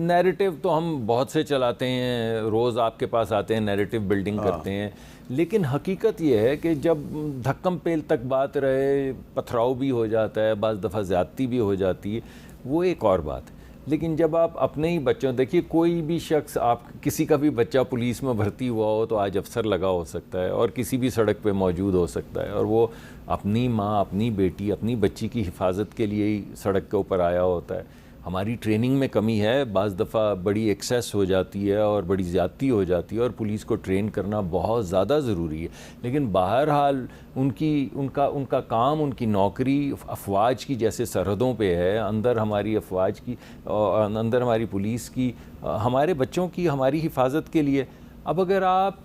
नैरेटिव तो हम बहुत से चलाते हैं, रोज़ आपके पास आते हैं, नैरेटिव बिल्डिंग करते हैं, लेकिन हकीकत ये है कि जब धक्कम पेल तक बात रहे, पथराव भी हो जाता है, बाज़ दफ़ा ज़्यादती भी हो जाती है, वो एक और बात है। लेकिन जब आप अपने ही बच्चों, देखिए कोई भी शख्स, आप किसी का भी बच्चा पुलिस में भर्ती हुआ हो तो आज अफसर लगा हो सकता है और किसी भी सड़क पे मौजूद हो सकता है, और वो अपनी माँ, अपनी बेटी, अपनी बच्ची की हिफाजत के लिए ही सड़क के ऊपर आया होता है। हमारी ट्रेनिंग में कमी है, बाज़ दफ़ा बड़ी एक्सेस हो जाती है और बड़ी ज़्यादती हो जाती है, और पुलिस को ट्रेन करना बहुत ज़्यादा ज़रूरी है। लेकिन बहरहाल उनका काम, उनकी नौकरी अफवाज की जैसे सरहदों पे है, अंदर हमारी अफवाज की, अंदर हमारी पुलिस की, हमारे बच्चों की, हमारी हिफाजत के लिए। अब अगर आप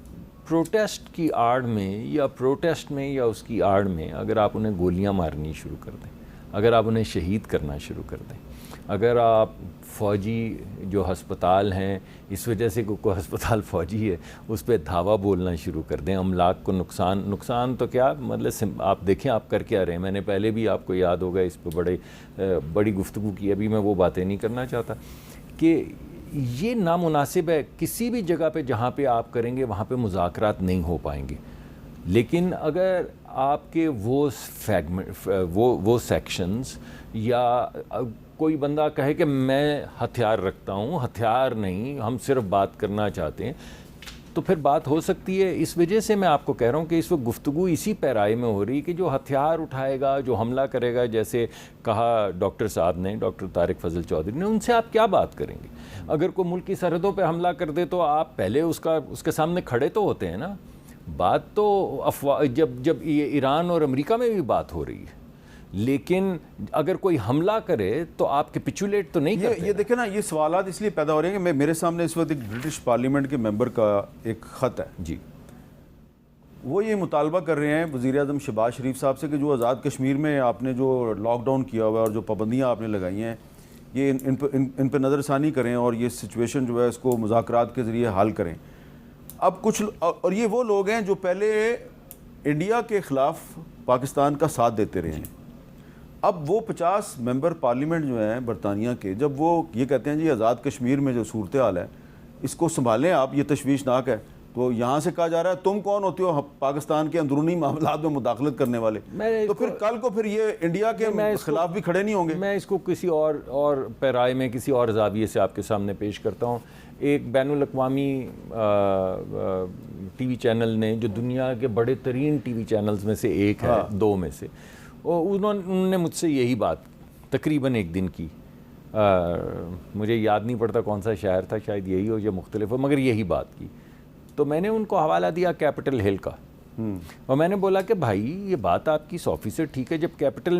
प्रोटेस्ट की आड़ में या प्रोटेस्ट में या उसकी आड़ में अगर आप उन्हें गोलियां मारनी शुरू कर दें, अगर आप उन्हें शहीद करना शुरू कर दें, अगर आप फ़ौजी जो हस्पताल हैं, इस वजह से कोई हस्पताल फ़ौजी है, उस पर धावा बोलना शुरू कर दें, अमलाक को नुकसान तो क्या, मतलब आप देखें आप कर क्या रहे हैं। मैंने पहले भी, आपको याद होगा, इस पर बड़ी गुफ्तगू की, अभी मैं वो बातें नहीं करना चाहता, कि ये नामुनासिब है। किसी भी जगह पे जहाँ पे आप करेंगे वहाँ पे मुज़ाकरात नहीं हो पाएंगे। लेकिन अगर आपके वो सेक्शंस या कोई बंदा कहे कि मैं हथियार रखता हूँ, हथियार नहीं, हम सिर्फ बात करना चाहते हैं, तो फिर बात हो सकती है। इस वजह से मैं आपको कह रहा हूँ कि इस वक्त गुफ्तगू इसी पैराए में हो रही कि जो हथियार उठाएगा, जो हमला करेगा, जैसे कहा डॉक्टर साहब ने, डॉक्टर तारिक फजल चौधरी ने, उनसे आप क्या बात करेंगे? अगर कोई मुल्क की सरहदों पर हमला कर दे तो आप पहले उसके सामने खड़े तो होते हैं ना। बात तो अफवाह, जब ये ईरान और अमेरिका में भी बात हो रही है, लेकिन अगर कोई हमला करे तो आप कैपिचुलेट तो नहीं करते। ये देखें ना, ये सवालात इसलिए पैदा हो रहे हैं कि मेरे सामने इस वक्त एक ब्रिटिश पार्लियामेंट के मेंबर का एक ख़त है जी। वो ये मुतालबा कर रहे हैं वज़ीर आज़म शहबाज शरीफ साहब से कि जो आज़ाद कश्मीर में आपने जो लॉकडाउन किया हुआ है और जो पाबंदियाँ आपने लगाई हैं, ये इन पर नज़रसानी करें और ये सिचुएशन जो है इसको मुज़ाकरात के ज़रिए हल करें। अब कुछ, और ये वो लोग हैं जो पहले इंडिया के ख़िलाफ़ पाकिस्तान का साथ देते रहे हैं। अब वो 50 मेंबर पार्लियामेंट जो हैं बरतानिया के, जब वो ये कहते हैं जी आज़ाद कश्मीर में जो सूरत हाल है इसको संभालें आप, ये तशवीशनाक है, तो यहाँ से कहा जा रहा है तुम कौन होते हो पाकिस्तान के अंदरूनी मामलात में मुदाखलत करने वाले? तो फिर कल को फिर ये इंडिया के खिलाफ भी खड़े नहीं होंगे। मैं इसको किसी और पैराए में, किसी और जाविये से आपके सामने पेश करता हूँ। एक बैनुल अक़वामी टीवी चैनल ने, जो दुनिया के बड़े तरीन टीवी चैनल्स में से एक है, दो में से, उन्होंने मुझसे यही बात तकरीबन एक दिन की, मुझे याद नहीं पड़ता कौन सा शहर था, शायद यही हो या मुख्तलिफ हो, मगर यही बात की। तो मैंने उनको हवाला दिया कैपिटल हिल का, और मैंने बोला कि भाई ये बात आपकी 100% ठीक है, जब कैपिटल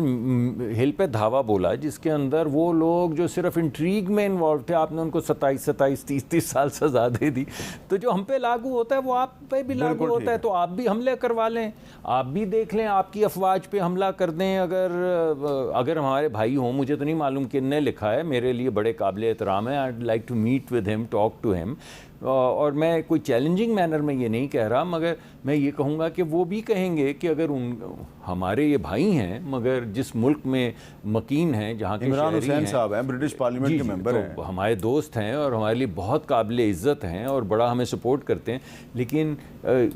हिल पे धावा बोला जिसके अंदर वो लोग जो सिर्फ इंट्रीग में इन्वॉल्व थे, आपने उनको 27, 30 साल सजा दे दी, तो जो हम पे लागू होता है वो आप पे भी लागू होता है, तो आप भी हमले करवा लें, आप भी देख लें, आपकी अफवाज पे हमला कर दें। अगर हमारे भाई हों, मुझे तो नहीं मालूम किसने लिखा है, मेरे लिए बड़े काबिल एहतराम है, I would like to meet with him, talk to him, और मैं कोई चैलेंजिंग मैनर में ये नहीं कह रहा, मगर मैं ये कहूँगा कि वो भी कहेंगे कि अगर हमारे ये भाई हैं मगर जिस मुल्क में मकीन हैं, जहाँ के इमरान शहरी हुसैन हैं, साहब हैं, ब्रिटिश पार्लियामेंट के मेंबर हैं, तो हमारे दोस्त हैं और हमारे लिए बहुत काबिल इज़्ज़त हैं और बड़ा हमें सपोर्ट करते हैं, लेकिन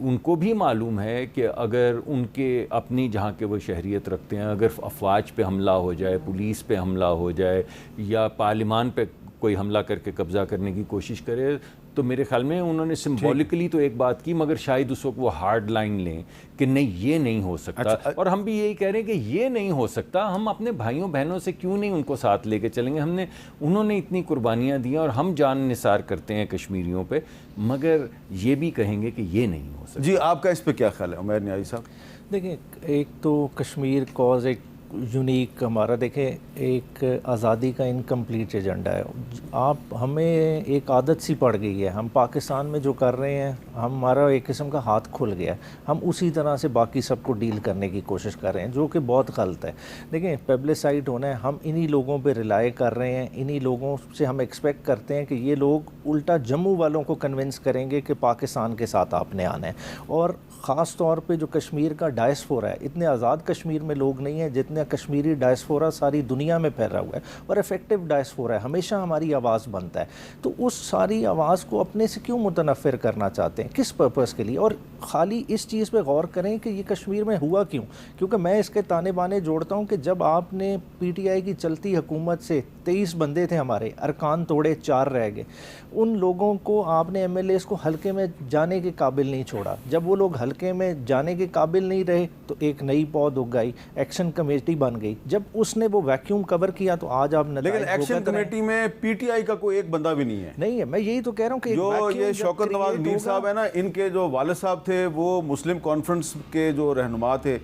उनको भी मालूम है कि अगर उनके अपनी जहाँ के वो शहरियत रखते हैं, अगर अफवाज पे हमला हो जाए, पुलिस पे हमला हो जाए या पार्लिमान पे कोई हमला करके कब्ज़ा करने की कोशिश करे, तो मेरे ख्याल में उन्होंने सिंबॉलिकली तो एक बात की, मगर शायद उस वक्त वो हार्ड लाइन लें कि नहीं ये नहीं हो सकता। और हम भी यही कह रहे हैं कि ये नहीं हो सकता, हम अपने भाइयों बहनों से क्यों नहीं उनको साथ लेके चलेंगे। उन्होंने इतनी कुर्बानियाँ दी और हम जान निसार करते हैं कश्मीरियों पे, मगर ये भी कहेंगे कि ये नहीं हो सकता। जी, आपका इस पर क्या ख्याल है उमैर न्याजी साहब? देखिए, एक तो कश्मीर कॉज एक यूनिक हमारा, देखें, एक आज़ादी का इनकम्प्लीट एजेंडा है। आप हमें एक आदत सी पड़ गई है, हम पाकिस्तान में जो कर रहे हैं, हमारा एक किस्म का हाथ खुल गया है, हम उसी तरह से बाकी सबको डील करने की कोशिश कर रहे हैं, जो कि बहुत गलत है। देखें, पब्लिसाइड होना है, हम इन्हीं लोगों पे रिलाई कर रहे हैं, इन्हीं लोगों से हम एक्सपेक्ट करते हैं कि ये लोग उल्टा जम्मू वालों को कन्विंस करेंगे कि पाकिस्तान के साथ आपने आना है। और ख़ास तौर पे जो कश्मीर का डायस्पोरा है, इतने आज़ाद कश्मीर में लोग नहीं हैं जितने कश्मीरी डायस्पोरा सारी दुनिया में फैला हुआ है, और इफ़ेक्टिव डायस्पोरा है, हमेशा हमारी आवाज़ बनता है। तो उस सारी आवाज़ को अपने से क्यों मुतनफ़िर करना चाहते हैं, किस पर्पज़ के लिए? और ख़ाली इस चीज़ पे गौर करें कि ये कश्मीर में हुआ क्यों, क्योंकि मैं इसके ताने बाने जोड़ता हूँ कि जब आपने PTI की चलती हुकूमत से 23 बंदे थे हमारे, अरकान तोड़े 4 रह गए, उन लोगों को आपने MLAs को हल्के में जाने के काबिल नहीं छोड़ा। जब वो लोग हल्के में जाने के काबिल नहीं रहे तो एक नई पौध उग गई, एक्शन कमेटी बन गई। जब उसने वो वैक्यूम कवर किया तो आज आप लेकिन एक्शन कमेटी में PTI का कोई एक बंदा भी नहीं है। नहीं है, मैं यही तो कह रहा हूँ कि जो ये शौकत नवाज मीर साहब है ना, इनके जो वालिद साहब थे वो मुस्लिम कॉन्फ्रेंस के जो रहनुमा थे,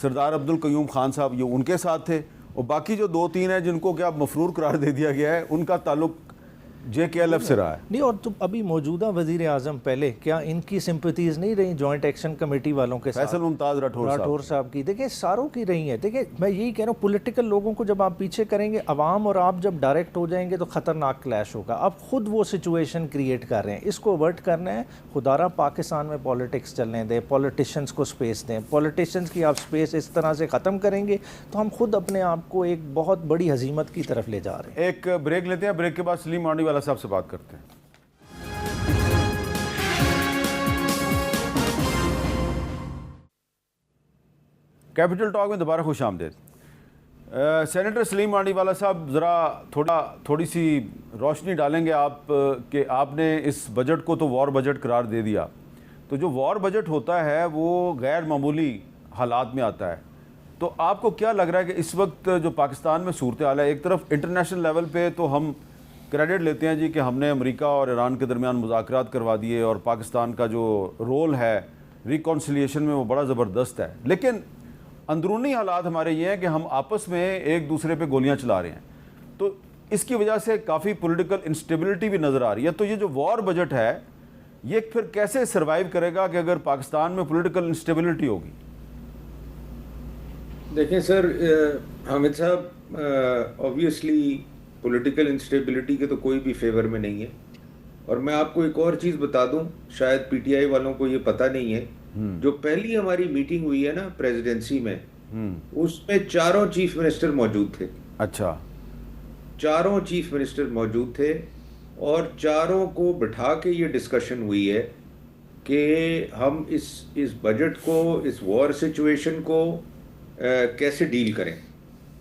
सरदार अब्दुल कयूम खान साहब, ये उनके साथ थे, और बाकी जो 2-3 हैं जिनको क्या मफरूर करार दे दिया गया है, उनका ताल्लुक JKLF से रहा है। नहीं, और तो अभी मौजूदा वज़ीर आज़म पहले क्या इनकी सिंपैथीज़ नहीं रही जॉइंट एक्शन कमेटी वालों के साथ? फैसल मुमताज़ राठौर साहब की, देखिए, सारों की रही है। देखिए, मैं यही कह रहा हूँ, पॉलिटिकल लोगों को जब आप पीछे करेंगे, अवाम और आप जब डायरेक्ट हो जाएंगे तो ख़तरनाक क्लैश होगा। आप खुद वो सिचुएशन क्रिएट कर रहे हैं, इसको अवर्ट करना है। खुदारा पाकिस्तान में पॉलिटिक्स चलने दें, पॉलिटिशियंस को स्पेस दें। पॉलिटिशियंस की आप स्पेस इस तरह से ख़त्म करेंगे तो हम खुद अपने आप को एक बहुत बड़ी हजीमत की तरफ ले जा रहे हैं। एक ब्रेक लेते हैं, ब्रेक के बाद सलीम मांडीवाला साहब से बात करते हैं। कैपिटल टॉक में दोबारा खुश आमदेद। सेनेटर सलीम मांडीवाला साहब, ज़रा थोड़ी सी रोशनी डालेंगे आप कि आपने इस बजट को तो वॉर बजट करार दे दिया, तो जो वॉर बजट होता है वो गैर मामूली हालात में आता है, तो आपको क्या लग रहा है कि इस वक्त जो पाकिस्तान में सूरत हाल है, एक तरफ इंटरनेशनल लेवल पे तो हम क्रेडिट लेते हैं जी कि हमने अमेरिका और ईरान के दरमियान मुज़ाकरात करवा दिए और पाकिस्तान का जो रोल है रिकॉन्सिलिएशन में वो बड़ा ज़बरदस्त है, लेकिन अंदरूनी हालात हमारे ये हैं कि हम आपस में एक दूसरे पे गोलियां चला रहे हैं, तो इसकी वजह से काफ़ी पॉलिटिकल इंस्टेबिलिटी भी नज़र आ रही है। तो ये जो वॉर बजट है ये फिर कैसे सर्वाइव करेगा कि अगर पाकिस्तान में पॉलिटिकल इंस्टेबिलिटी होगी? देखें सर, हामिद साहब, ऑब्वियसली पॉलिटिकल इंस्टेबिलिटी के तो कोई भी फेवर में नहीं है। और मैं आपको एक और चीज़ बता दूं, शायद PTI वालों को ये पता नहीं है, जो पहली हमारी मीटिंग हुई है ना प्रेसिडेंसी में, उसमें 4 चीफ मिनिस्टर मौजूद थे। अच्छा, 4 चीफ मिनिस्टर मौजूद थे और 4 को बिठा के ये डिस्कशन हुई है कि हम इस बजट को, इस वॉर सिचुएशन को कैसे डील करें।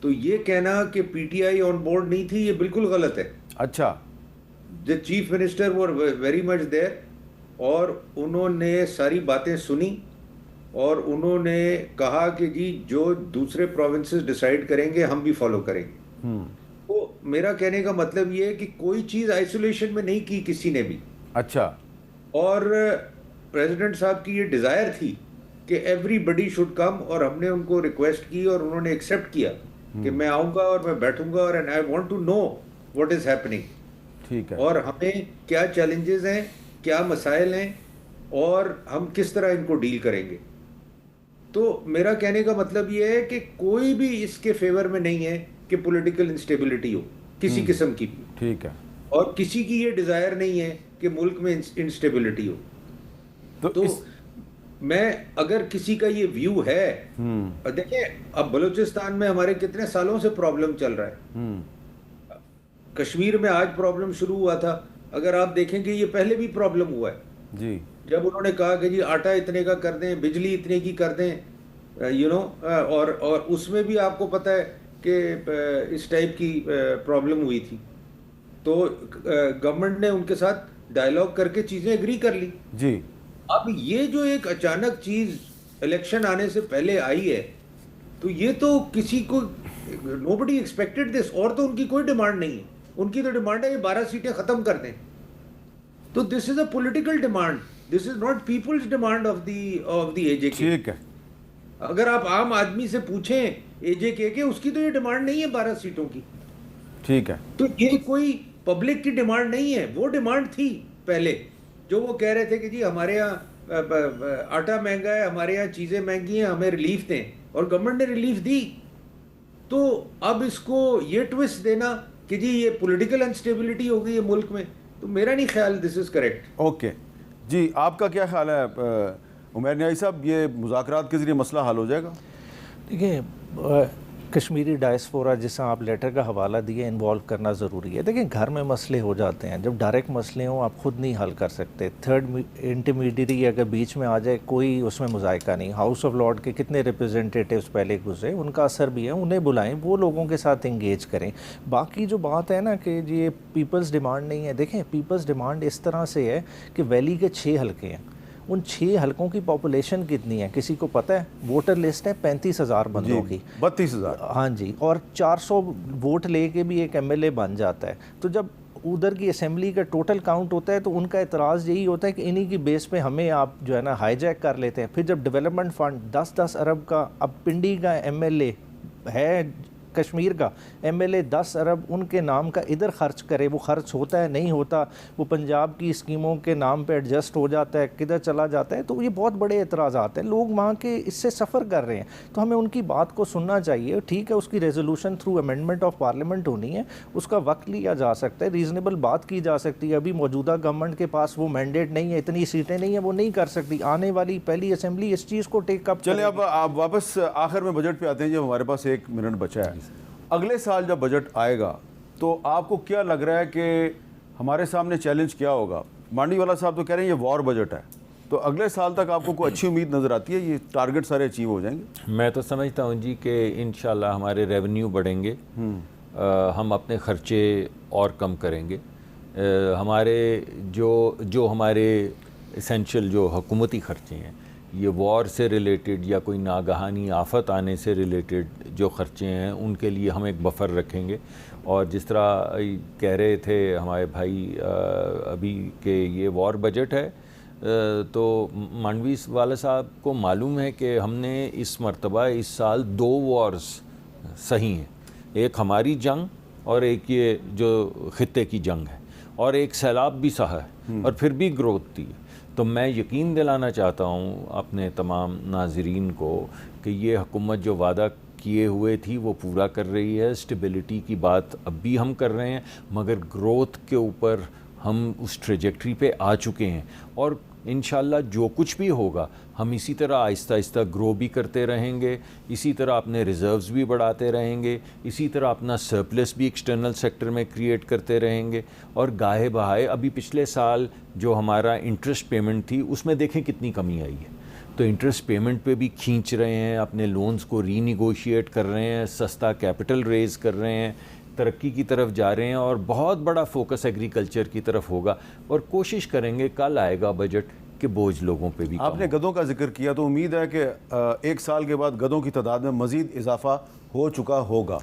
तो ये कहना कि PTI ऑन बोर्ड नहीं थी, ये बिल्कुल गलत है। अच्छा, the chief minister were very much there और उन्होंने सारी बातें सुनी और उन्होंने कहा कि जी जो दूसरे प्रोविंसेस डिसाइड करेंगे हम भी फॉलो करेंगे। तो मेरा कहने का मतलब ये है कि कोई चीज़ आइसोलेशन में नहीं की किसी ने भी। अच्छा, और प्रेसिडेंट साहब की ये डिज़ायर थी कि एवरीबडी शुड कम, और हमने उनको रिक्वेस्ट की और उन्होंने एक्सेप्ट किया कि मैं आऊँगा और मैं बैठूंगा और and I want to know what is happening. ठीक है, और हमें क्या चैलेंजेस हैं, क्या मसाइल हैं और हम किस तरह इनको डील करेंगे। तो मेरा कहने का मतलब ये है कि कोई भी इसके फेवर में नहीं है कि पॉलिटिकल इंस्टेबिलिटी हो किसी किस्म की भी। ठीक है, और किसी की ये डिज़ायर नहीं है कि मुल्क में इंस्टेबिलिटी हो। तो मैं अगर किसी का ये व्यू है, देखिए अब बलूचिस्तान में हमारे कितने सालों से प्रॉब्लम चल रहा है, कश्मीर में आज प्रॉब्लम शुरू हुआ था, अगर आप देखेंगे ये पहले भी प्रॉब्लम हुआ है जी। जब उन्होंने कहा कि जी आटा इतने का कर दें, बिजली इतने की कर दें, और उसमें भी आपको पता है कि इस टाइप की प्रॉब्लम हुई थी, तो गवर्नमेंट ने उनके साथ डायलॉग करके चीज़ें एग्री कर ली जी। अब ये जो एक अचानक चीज़ इलेक्शन आने से पहले आई है, तो ये तो किसी को नोबडी एक्सपेक्टेड दिस, और तो उनकी कोई डिमांड नहीं है, उनकी तो डिमांड है ये 12 सीटें खत्म कर दें। तो this is a political demand, this is not people's demand of the AJK. ठीक है, अगर आप आम आदमी से पूछें एजेके के, उसकी तो ये डिमांड नहीं है 12 सीटों की। ठीक है, तो ये कोई पब्लिक की डिमांड नहीं है, वो डिमांड थी पहले, जो वो कह रहे थे कि जी हमारे यहाँ आटा महंगा है, हमारे यहाँ चीज़ें महंगी हैं, हमें रिलीफ दें, और गवर्नमेंट ने रिलीफ दी। तो अब इसको ये ट्विस्ट देना कि जी ये पॉलिटिकल अनस्टेबिलिटी हो गई है मुल्क में, तो मेरा नहीं ख्याल दिस इज़ करेक्ट। ओके जी, आपका क्या ख्याल है उमैर न्याई साहब, ये मुज़ाकरात के ज़रिए मसला हल हो जाएगा? देखिए कश्मीरी डायस्पोरा जिससे आप लेटर का हवाला दिए, इन्वॉल्व करना ज़रूरी है। देखिए घर में मसले हो जाते हैं, जब डायरेक्ट मसले हों आप ख़ुद नहीं हल कर सकते, थर्ड इंटरमीडिएटरी अगर बीच में आ जाए कोई उसमें मुज़ायका नहीं। हाउस ऑफ लॉर्ड के कितने रिप्रेजेंटेटिव्स पहले गुजरे, उनका असर भी है, उन्हें बुलाएं, वो लोगों के साथ इंगेज करें। बाकी जो बात है ना कि ये पीपल्स डिमांड नहीं है, देखें पीपल्स डिमांड इस तरह से है कि वैली के 6 हलके हैं, उन 6 हलकों की पॉपुलेशन कितनी है किसी को पता है? वोटर लिस्ट है 35,000 बंदों की, 32,000। हाँ जी, और 400 वोट लेके भी एक एमएलए बन जाता है। तो जब उधर की असेंबली का टोटल काउंट होता है तो उनका एतराज़ यही होता है कि इन्हीं की बेस पे हमें आप जो है ना हाईजैक कर लेते हैं। फिर जब डेवलपमेंट फंड 10-10 अरब का, अब पिंडी का एमएलए है कश्मीर का एमएलए 10 अरब उनके नाम का इधर खर्च करे, वो खर्च होता है नहीं होता, वो पंजाब की स्कीमों के नाम पे एडजस्ट हो जाता है, किधर चला जाता है, तो ये बहुत बड़े एतराज़ात हैं। लोग वहाँ के इससे सफ़र कर रहे हैं, तो हमें उनकी बात को सुनना चाहिए। ठीक है, उसकी resolution through amendment of parliament होनी है, उसका वक्त लिया जा सकता है, रीज़नेबल बात की जा सकती है। अभी मौजूदा गवर्नमेंट के पास वो मैंडेट नहीं है, इतनी सीटें नहीं है, वो नहीं कर सकती। आने वाली पहली असेंबली इस चीज़ को टेक अप। चले अब आप वापस आखिर में बजट पे आते हैं, जब हमारे पास 1 मिनट बचा है। अगले साल जब बजट आएगा तो आपको क्या लग रहा है कि हमारे सामने चैलेंज क्या होगा? मांडीवाला साहब तो कह रहे हैं ये वॉर बजट है, तो अगले साल तक आपको कोई अच्छी उम्मीद नज़र आती है, ये टारगेट सारे अचीव हो जाएंगे? मैं तो समझता हूँ जी कि इंशाल्लाह हमारे रेवेन्यू बढ़ेंगे, हम अपने ख़र्चे और कम करेंगे। हमारे जो हमारे एसेंशियल जो हुकूमती ख़र्चे हैं, ये वॉर से रिलेटेड या कोई नागहानी आफत आने से रिलेटेड जो ख़र्चे हैं, उनके लिए हम एक बफ़र रखेंगे। और जिस तरह कह रहे थे हमारे भाई अभी के ये वॉर बजट है, तो मांडवी वाला साहब को मालूम है कि हमने इस मरतबा इस साल 2 वॉर्स सही हैं, एक हमारी जंग और एक ये जो ख़ित्ते की जंग है, और एक सैलाब भी सहा है, और फिर भी ग्रोथ थी। तो मैं यकीन दिलाना चाहता हूँ अपने तमाम नाज़रीन को कि ये हुकूमत जो वादा किए हुए थी वो पूरा कर रही है। स्टेबिलिटी की बात अब भी हम कर रहे हैं, मगर ग्रोथ के ऊपर हम उस ट्रेजेक्ट्री पे आ चुके हैं, और इंशाल्लाह जो कुछ भी होगा हम इसी तरह आहिस्ता आहिस्ता ग्रो भी करते रहेंगे, इसी तरह अपने रिज़र्व्स भी बढ़ाते रहेंगे, इसी तरह अपना सरप्लस भी एक्सटर्नल सेक्टर में क्रिएट करते रहेंगे। और गाहे बहाए अभी पिछले साल जो हमारा इंटरेस्ट पेमेंट थी उसमें देखें कितनी कमी आई है, तो इंटरेस्ट पेमेंट पे भी खींच रहे हैं, अपने लोन्स को रीनिगोशिएट कर रहे हैं, सस्ता कैपिटल रेज़ कर रहे हैं, तरक्की की तरफ जा रहे हैं, और बहुत बड़ा फोकस एग्रीकल्चर की तरफ होगा। और कोशिश करेंगे कल आएगा बजट कि बोझ लोगों पे भी। आपने गधों का जिक्र किया, तो उम्मीद है कि 1 साल के बाद गधों की तादाद में मज़ीद इजाफा हो चुका होगा,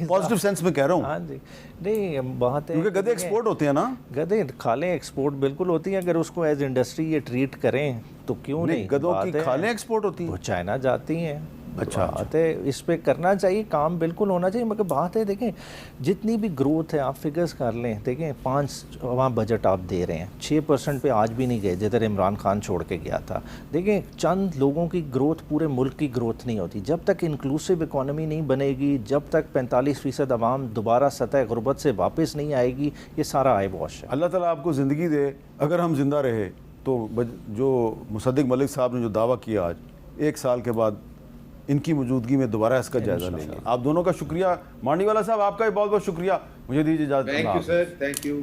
पॉजिटिव सेंस में कह रहा हूँ। हाँ जी, नहीं बात है क्योंकि गधे एक्सपोर्ट होते हैं ना, गधे खालें एक्सपोर्ट बिल्कुल होती हैं, अगर उसको एज इंडस्ट्री ये ट्रीट करें तो क्यों नहीं। गधों की खालें एक्सपोर्ट होती हैं, वो चाइना जाती हैं, अच्छा, बात है, इस पे करना चाहिए, काम बिल्कुल होना चाहिए। मगर बात है देखें, जितनी भी ग्रोथ है आप फिगर्स कर लें, देखें 5वां बजट आप दे रहे हैं, 6% पे आज भी नहीं गए जिधर इमरान खान छोड़ के गया था। देखें, चंद लोगों की ग्रोथ पूरे मुल्क की ग्रोथ नहीं होती। जब तक इंक्लूसिव इकॉनमी नहीं बनेगी, जब तक 45% आवाम दोबारा सतह गुर्बत से वापस नहीं आएगी, ये सारा आई वॉश है। अल्लाह ताला आपको ज़िंदगी दे, अगर हम जिंदा रहे तो जो मुसद्दिक मलिक साहब ने जो दावा किया आज, 1 साल के बाद इनकी मौजूदगी में दोबारा इसका जायज़ा लेंगे। आप दोनों का शुक्रिया। मांडीवाला साहब, आपका भी बहुत बहुत शुक्रिया। मुझे दीजिए इजाज़त। Thank you sir, thank you.